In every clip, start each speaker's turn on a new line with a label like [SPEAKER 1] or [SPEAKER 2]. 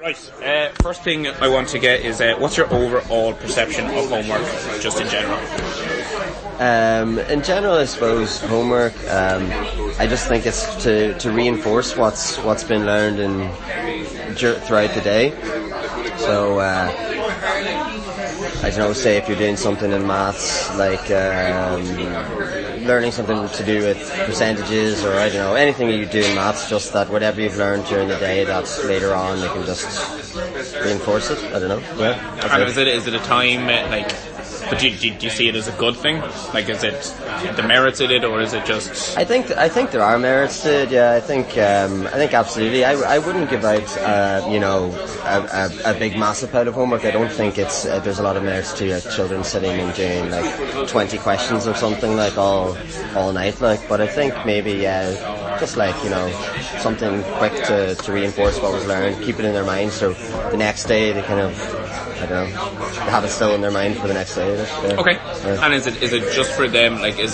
[SPEAKER 1] Right. First thing I want to get is what's your overall perception of homework, just in general?
[SPEAKER 2] In general, I suppose homework. I just think it's to reinforce what's been learned throughout the day. So I don't know. Say if you're doing something in maths, like learning something to do with percentages, or I don't know, anything you do in maths, just that whatever you've learned during the day, that later on you can just reinforce it. I don't know. Yeah.
[SPEAKER 1] And is it a time But do you see it as a good thing? Like, is it the merits in it, or is it just?
[SPEAKER 2] I think there are merits to it. Yeah, I think absolutely. I wouldn't give out a big massive pile of homework. I don't think it's there's a lot of merits to children sitting and doing like 20 questions or something like all night. Like, but I think maybe just like something quick to reinforce what was learned, keep it in their mind, so the next day they kind of, I don't know, have it still in their mind for the next day. Yeah.
[SPEAKER 1] Okay. Yeah. And is it just for them? Like, it's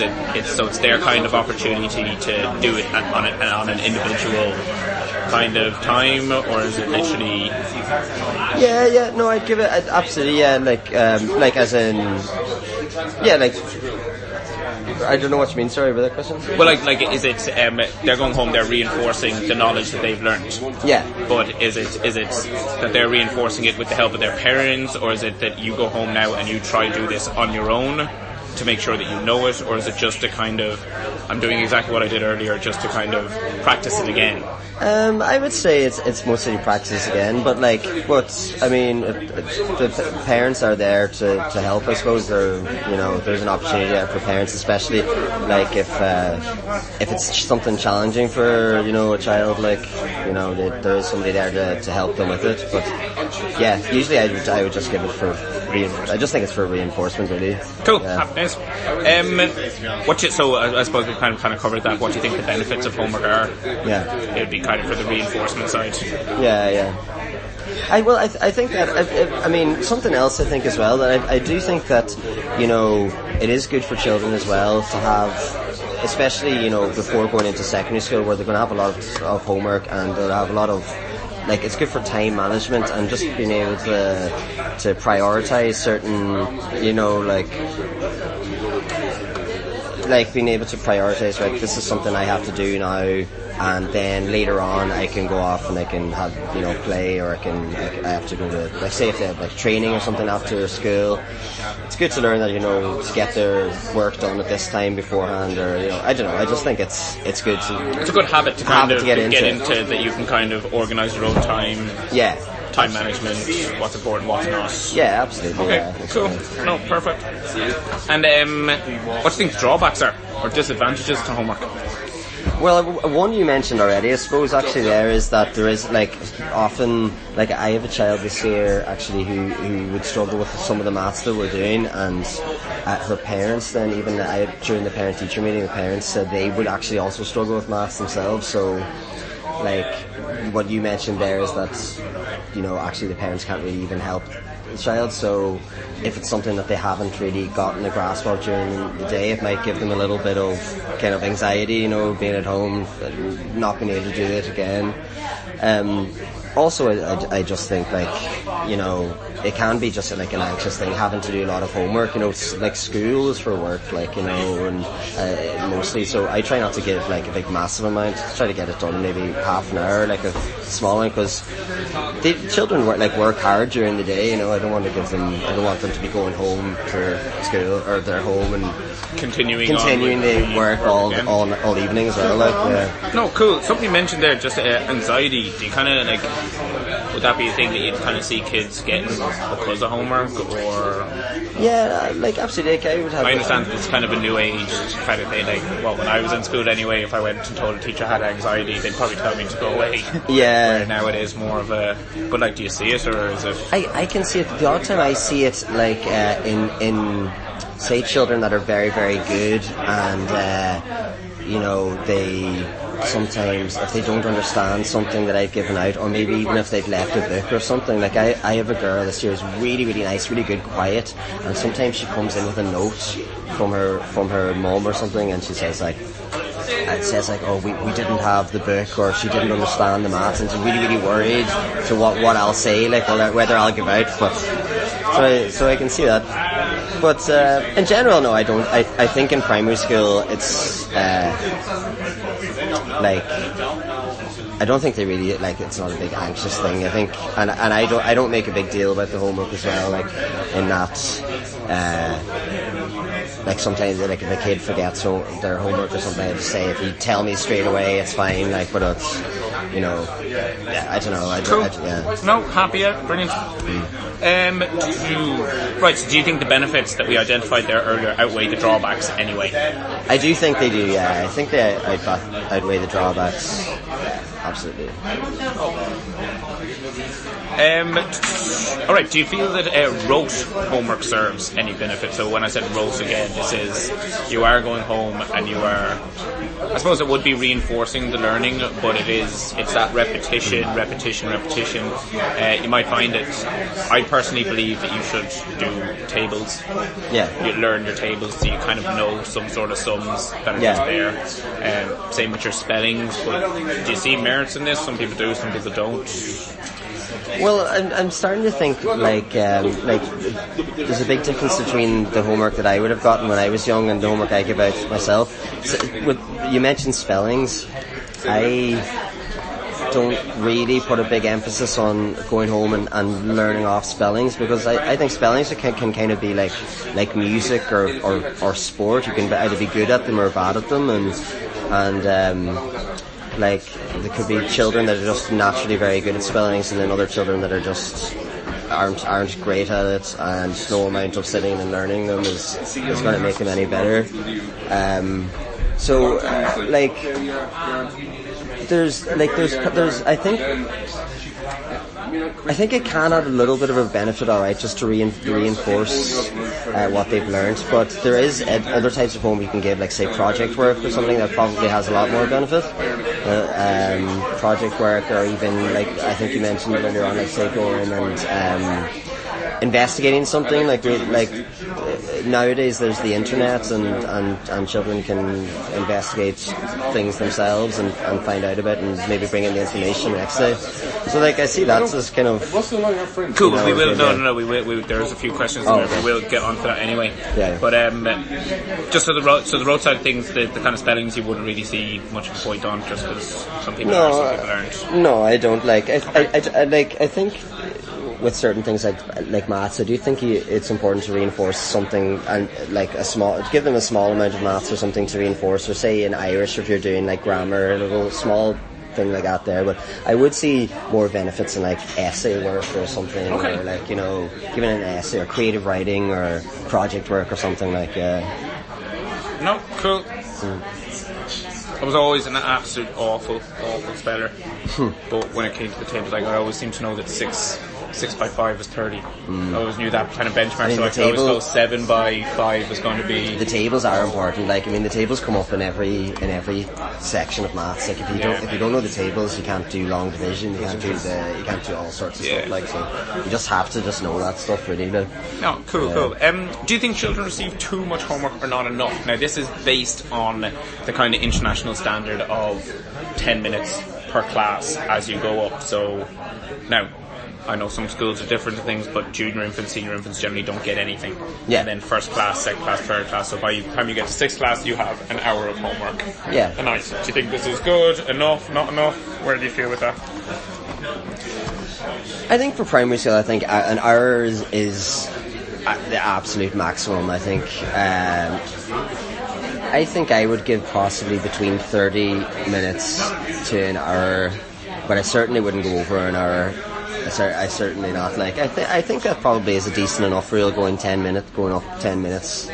[SPEAKER 1] their kind of opportunity to do it on an individual kind of time, or is it literally?
[SPEAKER 2] Yeah. No, I'd give it absolutely. Yeah, like as in, yeah, like. I don't know what you mean. Sorry about that question.
[SPEAKER 1] Well, like is it they're going home, they're reinforcing the knowledge that they've learned?
[SPEAKER 2] Yeah.
[SPEAKER 1] But is it that they're reinforcing it with the help of their parents, or is it that you go home now and you try to do this on your own to make sure that you know it, or is it just a kind of, I'm doing exactly what I did earlier, just to kind of practice it again?
[SPEAKER 2] I would say it's mostly practice again, but I mean, the parents are there to help. I suppose there's an opportunity there for parents, especially like if it's something challenging for a child, like there is somebody there to help them with it. But yeah, usually I would just give it for. I just think it's for reinforcement, really.
[SPEAKER 1] Cool.
[SPEAKER 2] Yeah.
[SPEAKER 1] Nice. So I suppose we've kind of covered that. What do you think the benefits of homework are?
[SPEAKER 2] Yeah.
[SPEAKER 1] It would be kind of for the reinforcement side.
[SPEAKER 2] Yeah. I think that I mean something else. I think as well that I do think that it is good for children as well to have, especially before going into secondary school, where they're going to have a lot of homework, and they'll have a lot of. Like, it's good for time management and just being able to prioritize certain, like being able to prioritize, right, this is something I have to do now, and then later on I can go off and I can have, play, or I have to go to, like, say if they have like training or something after school. It's good to learn that, to get their work done at this time beforehand, or, I don't know, I just think it's good to...
[SPEAKER 1] It's a good habit to kind of
[SPEAKER 2] get
[SPEAKER 1] into, that you can kind of organise your own time.
[SPEAKER 2] Yeah.
[SPEAKER 1] Time management, what's important, what's not.
[SPEAKER 2] Yeah, absolutely.
[SPEAKER 1] Okay,
[SPEAKER 2] yeah,
[SPEAKER 1] cool. No, perfect. And what do you think the drawbacks are, or disadvantages to homework?
[SPEAKER 2] Well, one you mentioned already, I suppose, actually, there is that there is, like, often, like, I have a child this year, actually, who would struggle with some of the maths that we're doing, and her parents then, even during the parent-teacher meeting, the parents said they would actually also struggle with maths themselves, so, like, what you mentioned there is that, actually the parents can't really even help the child, so if it's something that they haven't really gotten a grasp of during the day, it might give them a little bit of kind of anxiety, being at home, not being able to do it again. Also, I just think, like, it can be just like an anxious thing, having to do a lot of homework, like school is for work, like, and mostly, so I try not to give like a big massive amount, try to get it done maybe half an hour, like a small one, because the children work hard during the day, I don't want them to be going home for school, or they're home and continuing the work all evening as well, like, yeah.
[SPEAKER 1] No, cool. Somebody mentioned there just anxiety. Do you kind of like, would that be a thing that you'd kind of see kids getting because of homework, or?
[SPEAKER 2] Yeah, like, absolutely. Like,
[SPEAKER 1] I understand that it's kind of a new age kind of thing. Like, well, when I was in school anyway, if I went and told a teacher I had anxiety, they'd probably tell me to go away.
[SPEAKER 2] Yeah.
[SPEAKER 1] Where now it is more of a. But like, do you see it, or is it?
[SPEAKER 2] I can see it. The odd time I see it, like, in say children that are very, very good, and they sometimes, if they don't understand something that I've given out, or maybe even if they've left a book or something, like I have a girl this year who's really, really nice, really good, quiet, and sometimes she comes in with a note from her mum or something, and she says, like, it says like, oh, we didn't have the book, or she didn't understand the maths, and she's really, really worried to what I'll say, like whether I'll give out. But so I can see that. But in general, no, I don't. I think in primary school it's like, I don't think they really, like, it's not a big anxious thing. I think, and I don't make a big deal about the homework as well. Like, in that, like sometimes, like if a kid forgets their homework or something, I just say, if you tell me straight away, it's fine. Like, but it's, you know, yeah, I don't know.
[SPEAKER 1] Cool.
[SPEAKER 2] Yeah.
[SPEAKER 1] No, happy, yeah, brilliant. Right, so do you think the benefits that we identified there earlier outweigh the drawbacks anyway?
[SPEAKER 2] I do think they do, yeah. I think they outweigh the drawbacks. Absolutely.
[SPEAKER 1] Alright, do you feel that rote homework serves any benefit? So when I said rote again, this is, you are going home and you are, I suppose it would be reinforcing the learning, but it's that repetition. You might find it, I personally believe that you should do tables.
[SPEAKER 2] Yeah.
[SPEAKER 1] You learn your tables so you kind of know some sort of sums that are just there. Same with your spellings, but do you see merits in this? Some people do, some people don't.
[SPEAKER 2] Well, I'm starting to think like there's a big difference between the homework that I would have gotten when I was young and the homework I give out myself. So, you mentioned spellings. I don't really put a big emphasis on going home and learning off spellings, because I think spellings can kind of be like music or sport. You can either be good at them or bad at them, and like, there could be children that are just naturally very good at spellings, and then other children that are just aren't great at it, and no amount of sitting and learning them is going to make them any better. There's I think it can add a little bit of a benefit, alright, just to reinforce what they've learned, but there is other types of homework you can give, like say project work or something that probably has a lot more benefit. Project work, or even, like I think you mentioned earlier on, like say going and investigating something, like nowadays there's the internet, and children can investigate things themselves and find out about it and maybe bring in the information the next day. So like, I see that as kind of
[SPEAKER 1] cool. We will there's a few questions in there, but we'll get on to that anyway.
[SPEAKER 2] Yeah.
[SPEAKER 1] But just the roadside things, the kind of spellings you wouldn't really see much of a point on, just because some people are, some people aren't.
[SPEAKER 2] No, I don't. Like I think with certain things like maths, I do think it's important to reinforce something, and like give them a small amount of maths or something to reinforce, or say in Irish if you're doing like grammar, a little small thing like that there. But I would see more benefits in like essay work or something, or like, you know, giving an essay or creative writing or project work or something like.
[SPEAKER 1] No, cool. I was always an absolute awful speller, but when it came to the tables, like, I always seemed to know that 6 by 5 is 30. I always knew that kind of benchmark, so I could always go 7 by 5 was going to be...
[SPEAKER 2] The tables are important. Like, I mean, the tables come up in every section of maths. Like, if you don't know the tables, you can't do long division. You can't do all sorts of stuff. Like, so you just have to just know that stuff, really. Like.
[SPEAKER 1] No, cool. Do you think children receive too much homework or not enough? Now, this is based on the kind of international standard of 10 minutes per class as you go up. So now, I know some schools are different to things, but junior infants, senior infants generally don't get anything.
[SPEAKER 2] Yeah.
[SPEAKER 1] And then first class, second class, third class. So by the time you get to sixth class, you have an hour of homework.
[SPEAKER 2] Yeah.
[SPEAKER 1] A night. Do you think this is good, enough, not enough? Where do you feel with that?
[SPEAKER 2] I think for primary school, I think an hour is the absolute maximum. I think I would give possibly between 30 minutes to an hour, but I certainly wouldn't go over an hour. I certainly not. Like, I think that probably is a decent enough rule, going up 10 minutes.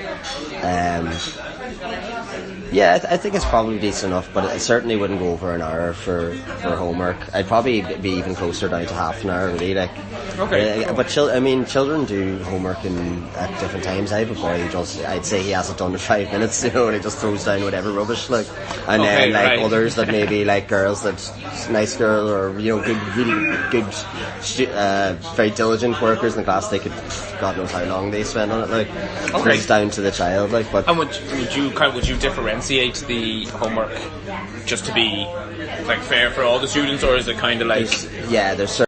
[SPEAKER 2] Yeah, I think it's probably decent enough, but I certainly wouldn't go over an hour for homework. I'd probably be even closer down to half an hour, really. Like, but children do homework at different times. I have a boy who I'd say he has it done in 5 minutes, you know, and he just throws down whatever rubbish, like. And then others that maybe like girls that's nice girl, or, you know, really good, very diligent workers in the class. They could, God knows how long they spend on it. Like, it's down to the child. Like, but.
[SPEAKER 1] And would you differentiate differentiate the homework just to be like fair for all the students, or is it kind of like
[SPEAKER 2] there's